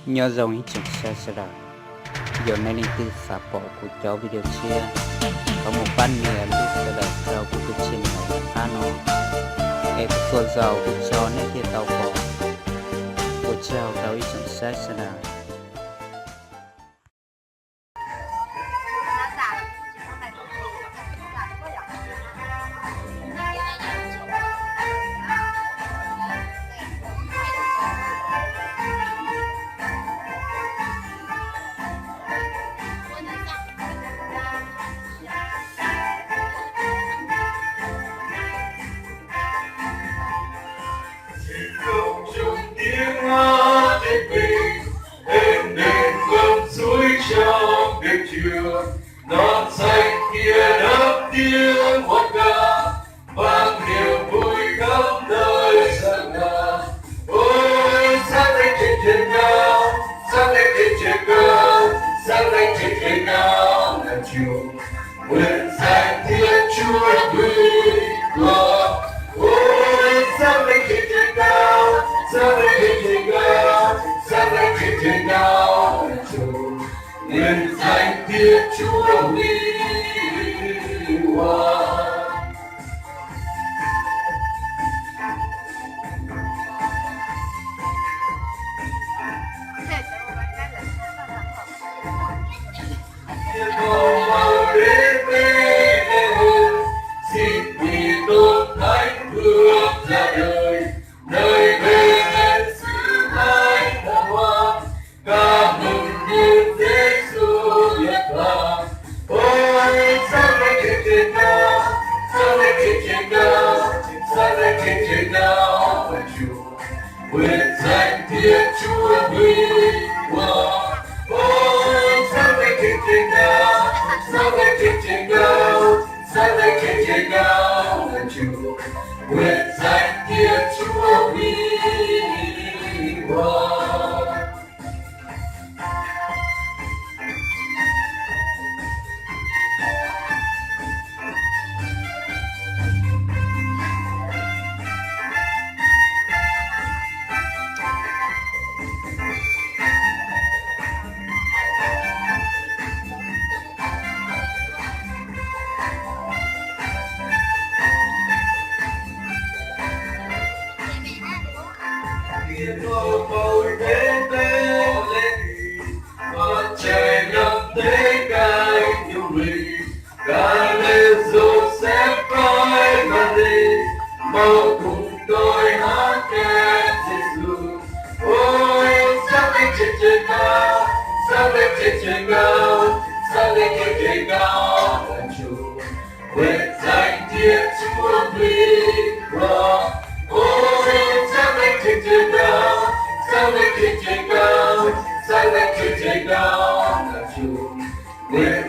nhớ dòng những chuyện xa ra giờ này linh tư xả bỏ của cháu video chia có một ban nghề lúc sẽ là cháu của cái chuyện này là nó em xua giàu của cháu nên thì tao bỏ của cháu cháu ý chuyện xa ra non xanh kia đất tiếng hót ca vang niềm vui khắp nơi sáng ngời. Ôi sáng lên trên trời cao, sáng lên trên trời cao, sáng lên trên trời cao ngàn chiều nguyện danh thiên chúa huy hoàng. Ôi sáng lên trên trời cao, sáng lên trên trời cao, sáng lên trên trời cao ngàn chiều nguyện danh thiên chúa huy hoàng. Thiên cầu màu đến bên xin vì tôn thánh bước ra đời nơi bên sự thánh thần hoa ca mừng Đức Giêsu nhật vàng. Ôi sáng lên trên trời cao, sáng lên trên trời cao, sáng lên trên trời cao và Chúa nguyện danh thiên chúa huy hoàng. Ôi sáng lên trên trời cao, sáng lên trên trời cao, sáng lên trên trời cao và Chúa nguyện danh thiên chúa huy hoàng. Thiên màu màu đến bên lên con trời ngập tới cài yêu mình cả lên Joseph coi mà đi mau cùng tôi hát khen Giêsu. Ôi sáng lên trên trời cao, sáng lên trên trời cao, sáng lên trên trời cao là Chúa nguyện danh thiên chúa huy hoàng. Ôi sáng lên trên trời cao, sáng lên trên trời cao, sáng lên trên trời cao là Chúa nguyện